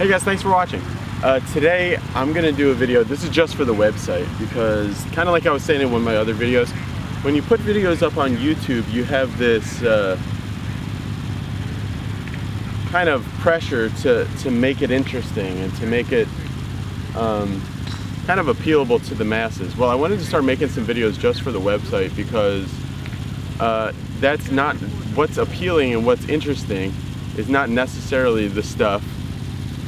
Hey guys, thanks for watching. Today I'm gonna do a video. This is just for the website because, kind of like I was saying in one of my other videos, when you put videos up on YouTube, you have this kind of pressure to make it interesting and to make it kind of appealable to the masses. Well, I wanted to start making some videos just for the website because that's not what's appealing, and what's interesting is not necessarily the stuff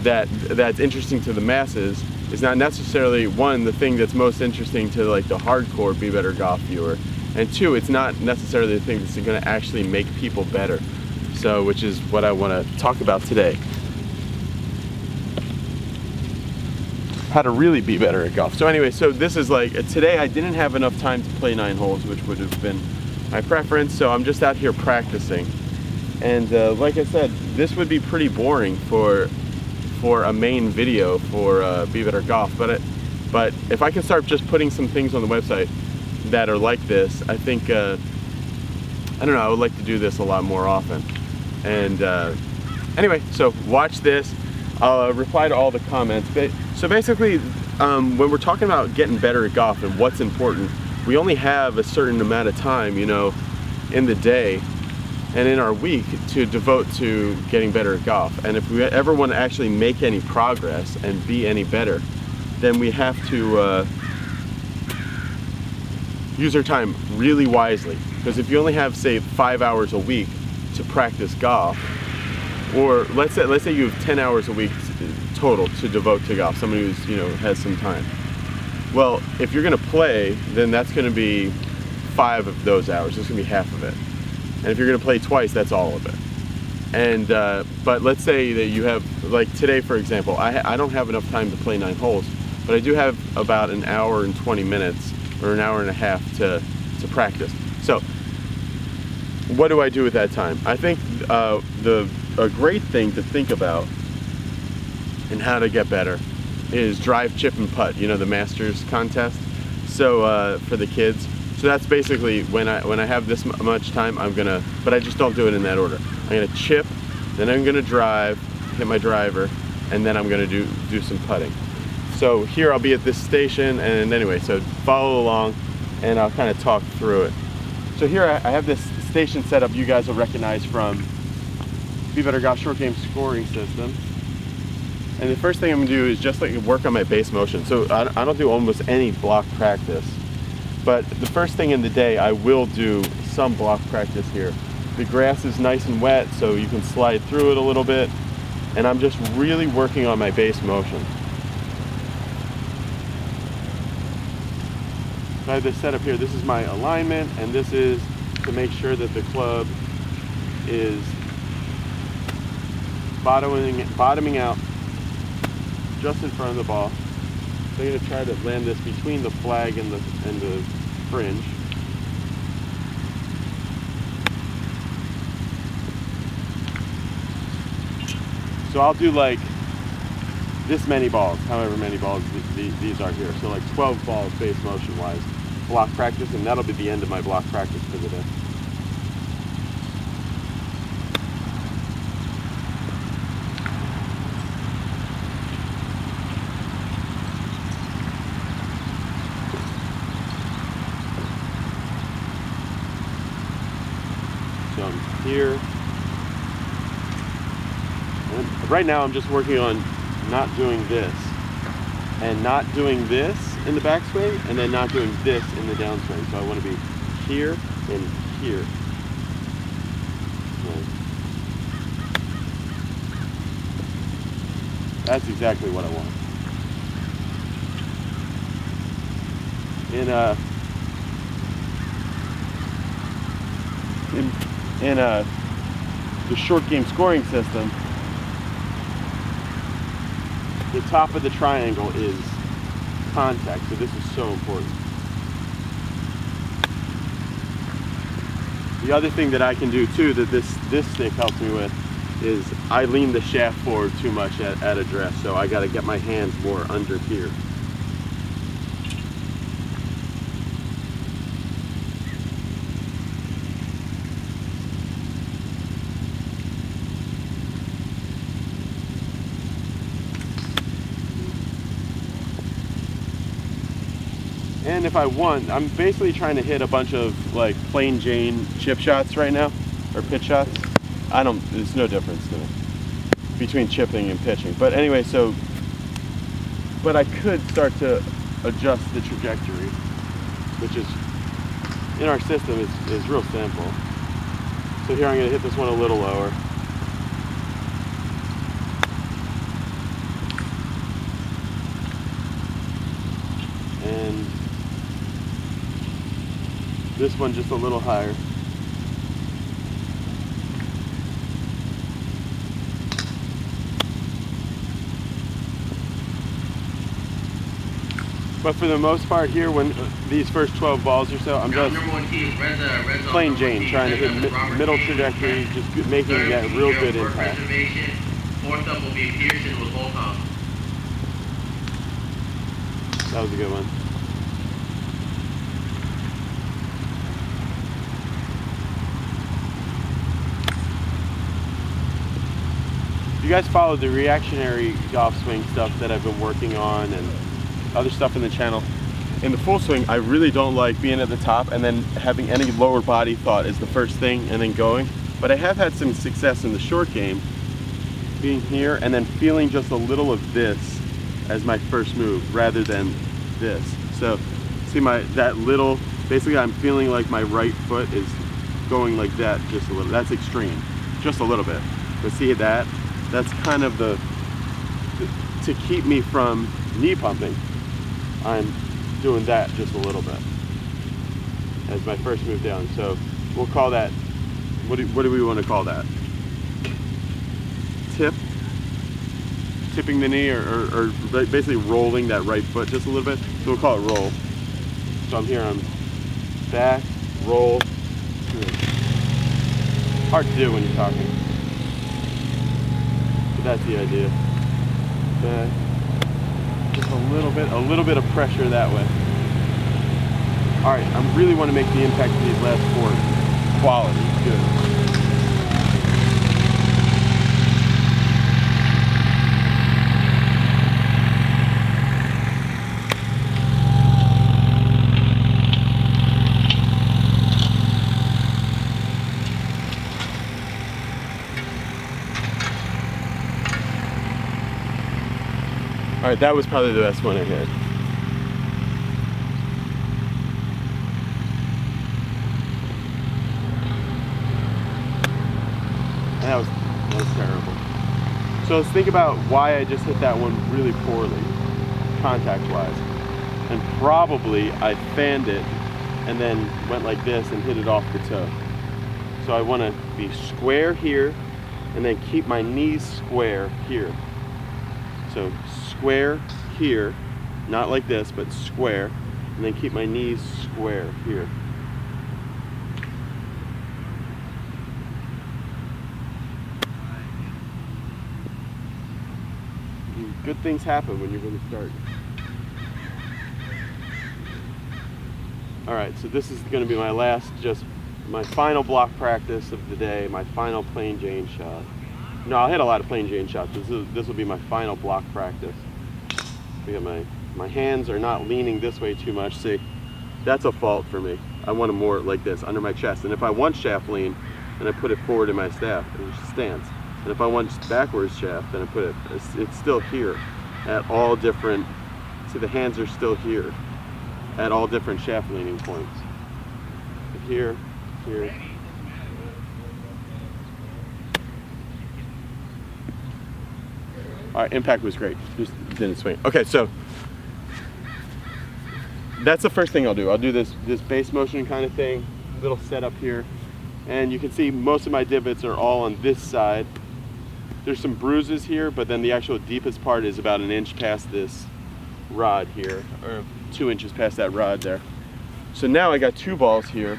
that's interesting to the masses. Is not necessarily, one, the thing that's most interesting to like the hardcore Be Better Golf viewer, and two, it's not necessarily the thing that's going to actually make people better. So, which is what I want to talk about today. How to really be better at golf. So anyway, so this is like, today I didn't have enough time to play 9 holes, which would have been my preference, so I'm just out here practicing. And like I said, this would be pretty boring for a main video for Be Better Golf, but if I can start just putting some things on the website that are like this, I think, I don't know, I would like to do this a lot more often. And anyway, so watch this. I'll reply to all the comments. So basically, when we're talking about getting better at golf and what's important, we only have a certain amount of time, you know, in the day and in our week to devote to getting better at golf. And if we ever want to actually make any progress and be any better, then we have to use our time really wisely. Because if you only have, say, 5 hours a week to practice golf, or let's say you have 10 hours a week total to devote to golf, somebody who's, you know, has some time. Well, if you're gonna play, then that's gonna be 5 of those hours. That's gonna be half of it. And if you're gonna play twice, that's all of it. And but let's say that you have, like today for example, I don't have enough time to play 9 holes, but I do have about an hour and 20 minutes or an hour and a half to practice. So what do I do with that time? I think a great thing to think about and how to get better is drive, chip, and putt. You know, the Masters contest. So for the kids. So that's basically when I have this much time, but I just don't do it in that order. I'm gonna chip, then I'm gonna drive, hit my driver, and then I'm gonna do some putting. So here I'll be at this station, and anyway, so follow along, and I'll kind of talk through it. So here I have this station set up. You guys will recognize from Be Better Golf short game scoring system. And the first thing I'm gonna do is just like work on my base motion. So I don't do almost any block practice. But the first thing in the day, I will do some block practice here. The grass is nice and wet, so you can slide through it a little bit. And I'm just really working on my base motion. So I have this set up here. This is my alignment, and this is to make sure that the club is bottoming out just in front of the ball. So I'm going to try to land this between the flag and the fringe. So I'll do like this many balls, however many balls these are here. So like 12 balls base motion wise, block practice, and that'll be the end of my block practice for the day. So I'm here. And right now I'm just working on not doing this, and not doing this in the backswing, and then not doing this in the downswing. So I want to be here and here. That's exactly what I want. In the short game scoring system, the top of the triangle is contact, so this is so important. The other thing that I can do too, that this stick helps me with, is I lean the shaft forward too much at address, so I got to get my hands more under here. And if I want, I'm basically trying to hit a bunch of like plain Jane chip shots right now, or pitch shots. There's no difference to me between chipping and pitching. But anyway, but I could start to adjust the trajectory, which is, in our system, is real simple. So here I'm gonna hit this one a little lower. And this one just a little higher. But for the most part here, when these first 12 balls or so, I'm just plain Jane, trying to hit middle trajectory, just making that real good impact. Fourth up will be Pearson with Volcom. That was a good one. You guys followed the reactionary golf swing stuff that I've been working on and other stuff in the channel. In the full swing, I really don't like being at the top and then having any lower body thought as the first thing and then going. But I have had some success in the short game, being here and then feeling just a little of this as my first move rather than this. So see that little, basically I'm feeling like my right foot is going like that just a little. That's extreme, just a little bit. But see that's kind of to keep me from knee pumping. I'm doing that just a little bit as my first move down. So we'll call that, what do we want to call that? Tipping the knee or basically rolling that right foot just a little bit. So we'll call it roll. So I'm here, I'm back, roll, through. Hard to do when you're talking. But that's the idea. Back. Just a little bit of pressure that way. All right, I really want to make the impact of these last four quality, good. All right, that was probably the best one I hit. That was terrible. So let's think about why I just hit that one really poorly, contact-wise. And probably I fanned it and then went like this and hit it off the toe. So I want to be square here and then keep my knees square here. So square here, not like this, but square, and then keep my knees square here. Good things happen when you're going to start. All right, so this is going to be my final block practice of the day, my final plain Jane shot. No, I'll hit a lot of plain Jane shots. This will be my final block practice. We got my hands are not leaning this way too much. See, that's a fault for me. I want them more like this, under my chest. And if I want shaft lean, then I put it forward in my staff, it stands. And if I want backwards shaft, then I put it's still here at all different, see the hands are still here at all different shaft leaning points. Here, here. All right, impact was great, just didn't swing. Okay, so that's the first thing I'll do. I'll do this base motion kind of thing, little setup here. And you can see most of my divots are all on this side. There's some bruises here, but then the actual deepest part is about an inch past this rod here, or 2 inches past that rod there. So now I got two balls here.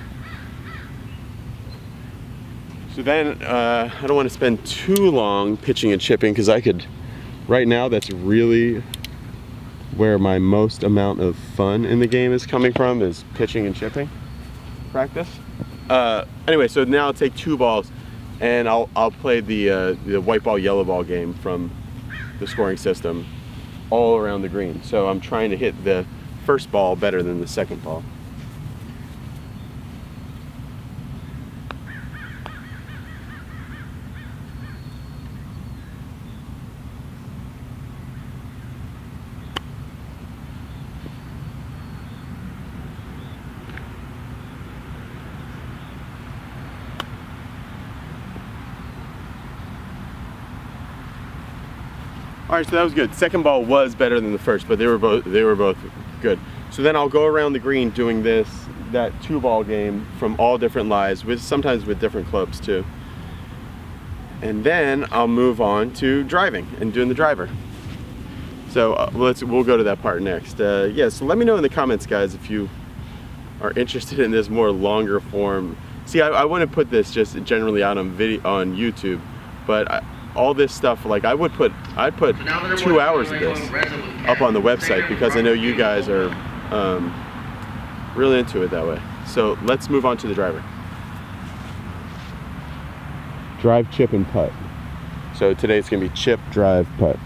So then I don't want to spend too long pitching and chipping because right now that's really where my most amount of fun in the game is coming from, is pitching and chipping practice. Anyway, so now I'll take two balls and I'll play the white ball, yellow ball game from the scoring system all around the green. So I'm trying to hit the first ball better than the second ball. All right, so that was good. Second ball was better than the first, but they were both good. So then I'll go around the green doing that 2-ball game from all different lies, sometimes with different clubs too. And then I'll move on to driving and doing the driver. So we'll go to that part next. Yeah, so let me know in the comments, guys, if you are interested in this more longer form. See, I wouldn't put this just generally out on YouTube, but all this stuff, like I'd put 2 hours of this up on the website because I know you guys are really into it that way. So let's move on to the driver. Drive, chip, and putt. So today it's gonna be chip, drive, putt.